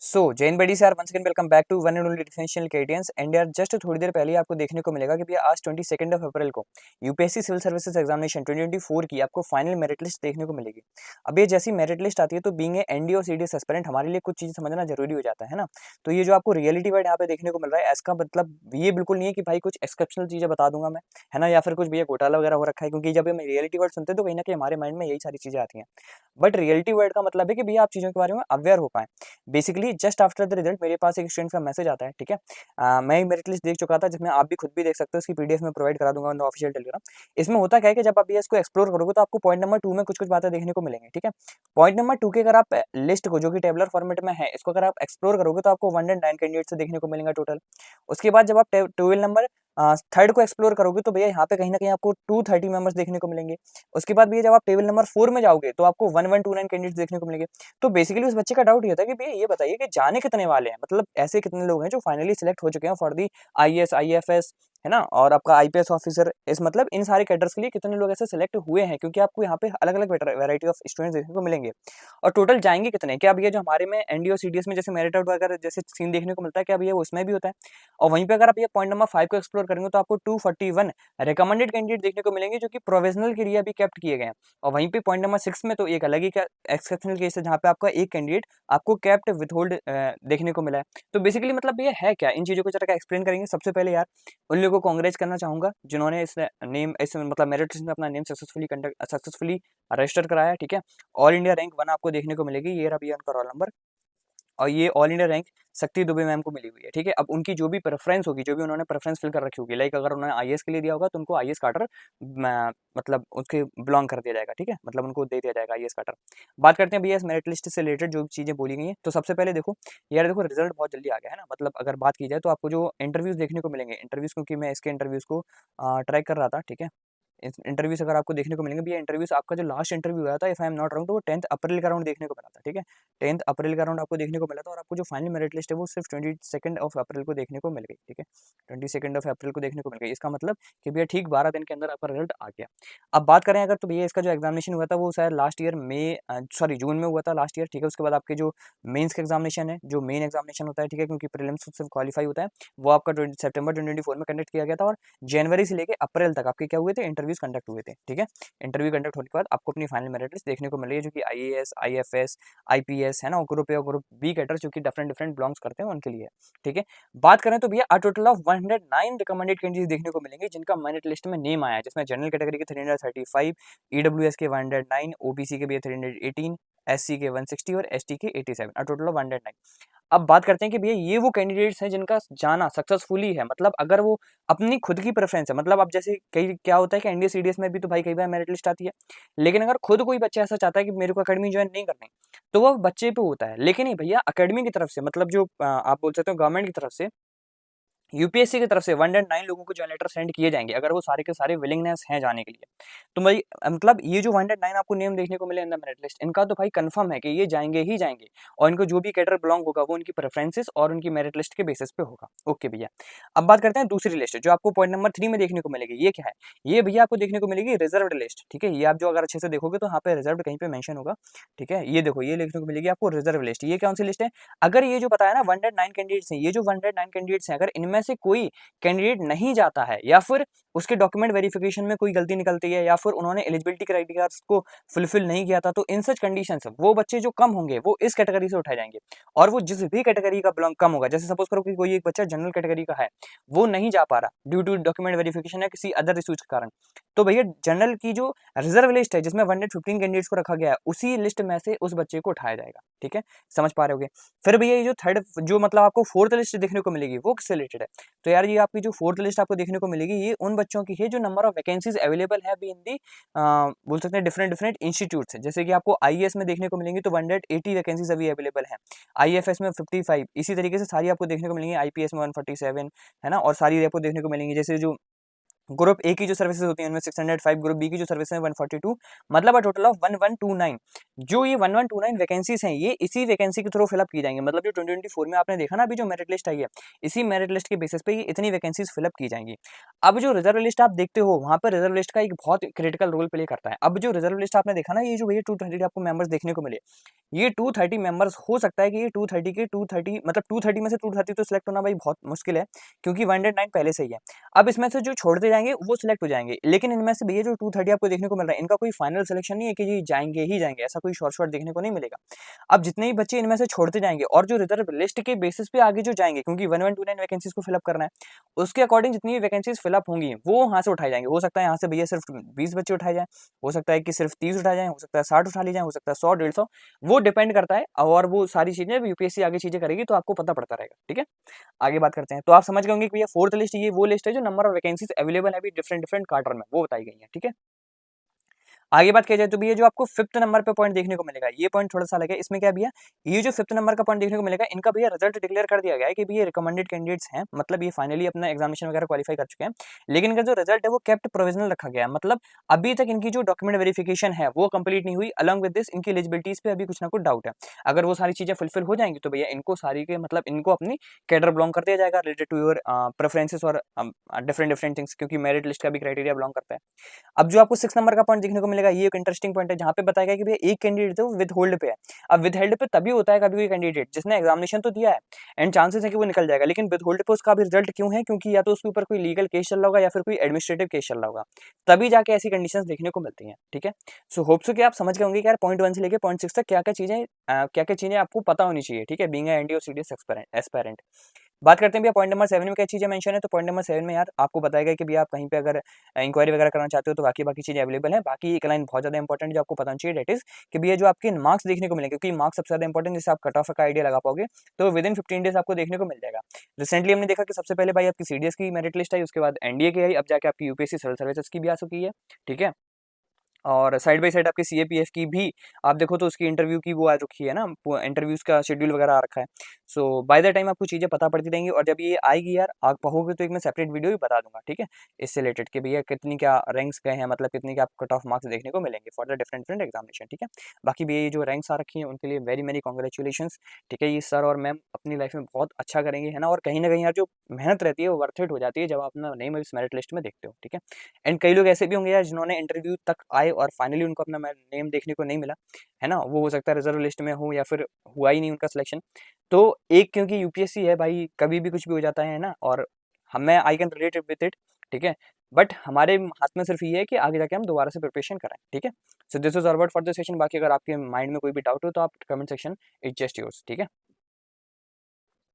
Jain buddy sir once again welcome back to one and only differential कैडियंस and यार just थोड़ी देर पहले आपको देखने को मिलेगा कि भैया आज 22 अप्रैल को यूपीएससी सिविल सर्विसेज एग्जामिनेशन 2024 की आपको फाइनल मेरिट लिस्ट देखने को मिलेगी। अब ये जैसी मेरिट लिस्ट आती है तो बीइंग ए एनडीए और सीडीएस एस्पिरेंट हमारे लिए कुछ चीज़ समझना जरूरी हो जाता है ना। तो ये जो आपको रियलिटी वर्ड यहाँ पे देखने को मिल रहा है इसका मतलब ये बिल्कुल नहीं है कि भाई कुछ एक्सेप्शनल चीज़ें बता दूंगा मैं, है ना, या फिर कुछ भैया घोटाला वगैरह हो रखा है, क्योंकि जब हम रियलिटी वर्ड सुनते हैं तो कहीं ना कहीं हमारे माइंड में यही सारी चीज़ें आती हैं। बट रियलिटी वर्ड का मतलब है कि भैया आप चीज़ों के बारे में अवेयर हो पाए। Basically just after the result मेरे पास एक स्टूडेंट का मैसेज आता है, ठीक है। मैं मेरिट लिस्ट देख चुका था जिसमें आप भी खुद भी देख सकते हो, इसकी पीडीएफ में प्रोवाइड करा दूंगा ऑफिशियल टेलीग्राम। इसमें होता क्या है कि जब आप इसको एक्सप्लोर करोगे तो आपको पॉइंट नंबर 2 में कुछ कुछ बातें देखने को मिलेंगी, ठीक है। पॉइंट नंबर 2 के अगर आप लिस्ट को जो कि टेबलर फॉर्मेट में है इसको अगर आप एक्सप्लोर करोगे तो आपको 109 कैंडिडेट से देखने को मिलेंगे टोटल। उसके बाद जब आप 12 नंबर थर्ड को एक्सप्लोर करोगे तो भैया यहाँ पे कहीं ना कहीं आपको 230 मेंबर्स देखने को मिलेंगे। उसके बाद भैया जब आप टेबल नंबर 4 में जाओगे तो आपको 1129 कैंडिडेट्स देखने को मिलेंगे। तो बेसिकली उस बच्चे का डाउट ये था कि भैया ये बताइए कि जाने कितने वाले हैं, मतलब ऐसे कितने लोग हैं जो फाइनली सिलेक्ट हो चुके हैं फॉर दी आईएएस आईएफएस, है ना, और आपका आईपीएस ऑफिसर, इस मतलब इन सारे कैडर्स के लिए कितने लोग ऐसे सिलेक्ट हुए हैं, क्योंकि आपको यहाँ पे अलग अलग वैरायटी ऑफ स्टूडेंट्स देखने को मिलेंगे। और टोटल जाएंगे कितने, क्या भैया जो हमारे में एनडीए और सीडीएस में जैसे मेरिट आउट वगैरह जैसे सीन देखने को मिलता है क्या भैया वो इसमें भी होता है। और वहीं पे अगर आप ये पॉइंट नंबर 5 को एक्सप्लोर करेंगे तो आपको 241 रिकमेंडेड कैंडिडेट देखने को मिलेंगे जो कि प्रोविजनल के लिए अभी कैप्ट किए गए हैं। और वहीं पे पॉइंट नंबर 6 में तो एक अलग ही एक्सेप्शनल केस है जहाँ पे आपका एक कैंडिडेट आपको कैप्ट विथहोल्ड देखने को मिला है। तो बेसिकली मतलब ये है क्या, इन चीज़ों को जरा एक्सप्लेन करेंगे। सबसे पहले यार उन लोगों को कांग्रेस करना चाहूंगा जिन्होंने इस नेम इस मतलब मेरिट लिस्ट में अपना नेम सक्सेसफुली रजिस्टर कराया है, ठीक है। ऑल इंडिया रैंक 1 आपको देखने को मिलेगी, ये रहा भैया उनका रोल नंबर। और ये ऑल इंडिया रैंक शक्ति दुबे मैम को मिली हुई है, ठीक है। अब उनकी जो भी प्रेफरेंस होगी, जो भी उन्होंने प्रेफरेंस फिल कर रखी होगी, लाइक अगर उन्होंने आईएएस के लिए दिया होगा तो उनको आईएएस कार्टर मतलब उसके बिलोंग कर दिया जाएगा, ठीक है, मतलब उनको दे दिया जाएगा आईएएस कार्टर। बात करते हैं भैया इस मेरिट लिस्ट से रिलेटेड जो चीज़ें बोली गई हैं। तो सबसे पहले देखो यार, देखो रिजल्ट बहुत जल्दी आ गया है ना। मतलब अगर बात की जाए तो आपको जो इंटरव्यूज देखने को मिलेंगे, इंटरव्यूज क्योंकि मैं इसके इंटरव्यूज को ट्रैक कर रहा था, ठीक है। इंटरव्यूज अगर आपको देखने को मिलेंगे भैया, इंटरव्यूज आपका जो लास्ट इंटरव्यू हुआ था if I am not wrong तो वो 10th अप्रैल का राउंड देखने को मिला था, ठीक है। 10th अप्रैल का राउंड आपको देखने को मिला था और आपको जो फाइनल मेरिट लिस्ट है वो सिर्फ 22 अप्रैल को देखने को मिल गई, ठीक है। 22 अप्रैल को देखने को मिल गई, इसका मतलब कि भैया ठीक 12 दिन के अंदर आपका रिजल्ट आ गया। अब बात करें अगर तो भैया इसका जो एग्जामिनेशन हुआ था वो शायद लास्ट ईयर जून में हुआ था लास्ट ईयर, ठीक है। उसके बाद आपके जो मेंस का एग्जामिनेशन है, जो मेन एग्जामिनेशन होता है, ठीक है, क्योंकि प्रीलिम्स सिर्फ क्वालिफाई होता है, वो आपका सितंबर 2024 में कंडक्ट किया गया था। और जनवरी से लेकर अप्रैल तक आपके क्या हुए थे, इंटरव्यूज कंडक्ट हुए थे, ठीक है। इंटरव्यू कंडक्ट होने के बाद आपको अपनी फाइनल मेरिट लिस्ट देखने को मिल रही है जो कि आईएएस आईएफएस आईपीएस, है ना, ग्रुप ए और ग्रुप बी कैडर जो कि डिफरेंट डिफरेंट बिलोंग्स करते हैं उनके लिए, ठीक है। बात करें तो भैया टोटल ऑफ 109 रिकमेंडेड कैंडिडेट देखने को मिलेंगे जिनका मेरिट लिस्ट में नेम आया है, जिसमें जनरल कैटेगरी के 335, ईडब्ल्यूएस के 109, ओबीसी के भी 318, एससी के 160 और एसटी के 87, टोटल ऑफ 109। अब बात करते हैं कि भैया ये वो कैंडिडेट्स हैं जिनका जाना सक्सेसफुली है, मतलब अगर वो अपनी खुद की प्रेफरेंस है, मतलब अब जैसे कई क्या होता है कि एनडीए सीडीएस में भी तो भाई कई बार मेरिट लिस्ट आती है, लेकिन अगर खुद कोई बच्चा ऐसा चाहता है कि मेरे को अकेडमी ज्वाइन नहीं करनी, तो वो बच्चे पे होता है। लेकिन नहीं भैया, अकेडमी की तरफ से मतलब जो आप बोल सकते हो गवर्नमेंट की तरफ से, यूपीएससी की तरफ से 109 लोगों को जो लेटर सेंड किए जाएंगे अगर वो सारे के सारे विलिंगनेस हैं जाने के लिए। तो भाई मतलब ये जो 109 आपको नेम देखने को मिले इन द मेरिट लिस्ट, इनका तो भाई कंफर्म है कि ये जाएंगे ही जाएंगे। और इनको जो भी कैडर बिलोंग होगा वो उनकी प्रेफरेंसेस और उनकी मेरिट लिस्ट के बेसिस पे होगा। ओके भैया, अब बात करते हैं दूसरी लिस्ट जो आपको पॉइंट नंबर 3 में देखने को मिलेगी। ये क्या है, ये भैया आपको देखने को मिलेगी रिजर्व्ड लिस्ट, ठीक है। ये आप जो अगर अच्छे से देखोगे तो यहाँ पे रिजर्व कहीं पे मेंशन होगा, ठीक है। ये देखो, ये देखने को मिलेगी आपको रिजर्व लिस्ट। ये कौन सी लिस्ट है, अगर ये जो बताया ना 109 कैंडिडेट्स हैं, ये जो 109 कैंडिडेट्स हैं, अगर इनमें से कोई कैंडिडेट नहीं जाता है या फिर उसके डॉक्यूमेंट वेरिफिकेशन में कोई गलती निकलती है या फिर उन्होंने एलिजिबिलिटी क्राइटेरिया को फुलफिल नहीं किया था, तो इन सच कंडीशंस वो बच्चे जो कम होंगे वो इस कैटेगरी से उठाए जाएंगे। और वो जिस भी कैटेगरी का बिलोंग कम होगा, जैसे सपोज करो कि कोई एक बच्चा जनरल कैटेगरी का है, वो नहीं जा पा रहा ड्यू टू डॉक्यूमेंट वेरिफिकेशन या किसी अदर इश्यूज के कारण, तो भैया जनरल की जो रिजर्व लिस्ट है जिसमें 115 कैंडिडेट्स को रखा गया है, उसी लिस्ट में से उस बच्चे को उठाया जाएगा, ठीक है। समझ पा रहे होगे। फिर भैया ये जो थर्ड जो मतलब आपको फोर्थ लिस्ट देखने को मिलेगी वो किससे रिलेटेड है, तो यार ये आपकी जो फोर्थ लिस्ट आपको देखने को मिलेगी ये उन बच्चों की है जो नंबर ऑफ वैकेंसीज अवेलेबल है अभी इन दी बोल सकते हैं डिफरेंट डिफरेंट इंस्टीट्यूट्स, जैसे कि आपको आईएएस में देखने को मिलेंगी तो 180 वैकेंसीज अभी अवेलेबल है, आईएफएस में 55, इसी तरीके से सारी आपको देखने को मिलेंगी, आईपीएस में 147, है ना, और सारी आपको देखने को मिलेंगी जैसे जो ग्रुप ए की जो सर्विसेज होती हैं उनमें 605, ग्रुप बी की जो सर्विस है 142, मतलब टोटल ऑफ 1129। जो ये 1129 वैकेंसीज हैं ये इसी वैकेंसी के थ्रू फिलअप की जाएंगी। मतलब जो 2024 में आपने देखा ना अभी जो मेरिट लिस्ट आई है, इसी मेरिट लिस्ट के बेसिस पे ये इतनी वैकेंसीज फिलअप की जाएंगी। अब जो रिजर्व लिस्ट आप देखते हो वहां पर रिजर्व लिस्ट का एक बहुत क्रिटिकल रोल प्ले करता है। अब जो रिजर्व लिस्ट आपने देखा ना, ये जो भैया 230 आपको मेंबर्स देखने को मिले, ये 230 मेंबर्स हो सकता है कि ये 230 के 230 मतलब 230 में से 230 तो सिलेक्ट होना भाई बहुत मुश्किल है, क्योंकि 109 पहले से ही है। अब इसमें से जो छोड़ते जाएंगे वो सिलेक्ट हो जाएंगे, लेकिन इनमें से भैया जो 230 आपको देखने को मिल रहा है इनका कोई फाइनल सिलेक्शन नहीं है कि ये जाएंगे ही जाएंगे, ऐसा कोई शॉर्ट देखने को नहीं मिलेगा। अब जितने ही बच्चे इनमें से छोड़ते जाएंगे और जो रिजर्व लिस्ट के बेसिस पे आगे जो जाएंगे, क्योंकि 1129 वैकेंसीज को फिलअप करना है, उसके अकॉर्डिंग जितनी भी वैकेंसीज फिलअप होंगी वो यहाँ से उठाई जाएंगे। हो सकता है यहाँ से भैया सिर्फ 20 बच्चे उठाए जाए, हो सकता है कि सिर्फ 30 उठाए जाए, हो सकता है 60 उठा ली जाए, हो सकता है 100 150, वो डिपेंड करता है। और वो सारी चीजें यूपीएससी आगे चीजें करेगी तो आपको पता पड़ता रहेगा। ठीक है, आगे बात करते हैं। तो आप समझ गए होंगे कि भैया फोर्थ लिस्ट ये वो लिस्ट है जो नंबर ऑफ वैकेंसीज अवेलेबल है भी डिफरेंट डिफरेंट क्वार्टर में, वो बताई गई है। ठीक है, आगे बात किया जाए तो भैया जो आपको फिफ्थ नंबर पे पॉइंट देखने को मिलेगा, ये पॉइंट थोड़ा सा अलग है। इसमें क्या भैया, ये जो फिफ्थ नंबर का पॉइंट देखने को मिलेगा, इनका भैया रिजल्ट डिक्लेयर कर दिया गया है कि भैया रिकमेंडेड कैंडिडेट्स हैं, मतलब ये फाइनली अपना एग्जामिनेशन वगैरह क्वालिफाई कर चुके हैं, लेकिन इनका जो रिजल्ट है वो केप्ट प्रोविजनल रखा गया है। मतलब अभी तक इनकी जो डॉक्यूमेंट वेरिफिकेशन है वो कंप्लीट नहीं हुई। अलॉन्ग विद दिस इनकी एलिजिबिलिटीज पे अभी कुछ ना कुछ डाउट है। अगर वो सारी चीजें फुलफिल हो जाएंगी तो भैया इनको सारी के मतलब इनको अपनी कैडर बिलोंग कर दिया जाएगा रिलेटेड टू योर प्रेफरेंसेस और डिफरेंट डिफरेंट थिंग्स, क्योंकि मेरिट लिस्ट का भी क्राइटेरिया बिलोंग करता है। अब जो आपको 6 नंबर का पॉइंट देखने को मिलेगा, ये एक इंटरेस्टिंग पॉइंट है जहां पे बताया गया कि भैया एक कैंडिडेट है वो विद होल्ड पे है। अब विद होल्ड पे तभी होता है कभी कोई कैंडिडेट जिसने एग्जामिनेशन तो दिया है एंड चांसेस है कि वो निकल जाएगा, लेकिन विद होल्ड पे उसका भी रिजल्ट क्यों है, क्योंकि या तो उसके ऊपर कोई लीगल केस चल रहा होगा या फिर कोई एडमिनिस्ट्रेटिव केस चल रहा होगा, तभी जाके ऐसी कंडीशंस देखने को मिलती हैं। ठीक है, सो होप सो कि आप समझ गए होंगे कि यार पॉइंट 1 से लेकर पॉइंट 6 तक क्या क्या चीजें आपको पता होनी चाहिए। ठीक है, बीइंग एनडी और सीडीएस एस्पायरेंट। बात करते हैं भैया पॉइंट नंबर 7 में क्या चीजें मेंशन है। तो पॉइंट नंबर 7 में यार आपको बताएगा कि भैया आप कहीं पे अगर इंक्वायरी वगैरह करना चाहते हो तो बाकी बाकी चीजें अवेलेबल है। बाकी एक लाइन बहुत ज्यादा इंपॉर्टेंट जो आपको पता चाहिए, डेट इज कि भैया जो आपके मार्क्स देखने को मिलेंगे, क्योंकि मार्क्स सबसे ज्यादा इंपॉर्टेंट, जिससे आप कट ऑफ का आइडिया लगा पाओगे, तो विद इन 15 डेज आपको देखने को मिल जाएगा। रिसेंटली हमने देखा कि सबसे पहले भाई आपकी सीडीएस की मेरिट लिस्ट आई, उसके बाद एनडीए की आई, अब जाके आपकी यूपीएससी सिविल सर्विसेज की भी आ चुकी है। ठीक है, और साइड बाय साइड आपके सीएपीएफ की भी आप देखो तो उसकी इंटरव्यू की वो आ रखी है ना, इंटरव्यूज का शेड्यूल वगैरह आ रखा है। सो बाय द टाइम आपको चीज़ें पता पड़ती रहेंगी, और जब ये आएगी यार आप कहोगे तो एक मैं सेपरेट वीडियो भी बता दूंगा। ठीक है, इससे रिलेटेड कि भैया कितनी क्या रैंक्स गए हैं, मतलब कितनी क्या कट ऑफ मार्क्स देखने को मिलेंगे for the different different examination. ठीक है, बाकी भैया ये जो रैंक्स आ रखी हैं उनके लिए वेरी मेनी कॉन्ग्रेचुलेशन। ठीक है, ये सर और मैम अपनी लाइफ में बहुत अच्छा करेंगे, है ना। और कहीं ना कहीं यार जो मेहनत रहती है वो वर्थ इट हो जाती है जब आप अपना नेम इस मेरिट लिस्ट में देखते हो। ठीक है, एंड कई लोग ऐसे भी होंगे यार जिन्होंने इंटरव्यू तक आए और फाइनली उनको अपना नेम देखने को नहीं मिला, है ना। वो हो सकता है रिजर्व लिस्ट में हो या फिर हुआ ही नहीं उनका सिलेक्शन। तो एक क्योंकि यूपीएससी है भाई, कभी भी कुछ भी हो जाता है ना, और हमें I can relate with it. ठीक है, बट हमारे हाथ में सिर्फ ये है कि आगे जाके हम दोबारा से प्रिपरेशन करें। ठीक है, so this is all about for the session. बाकी अगर आपके माइंड में कोई भी डाउट हो तो आप comment section, it's just yours. ठीक है।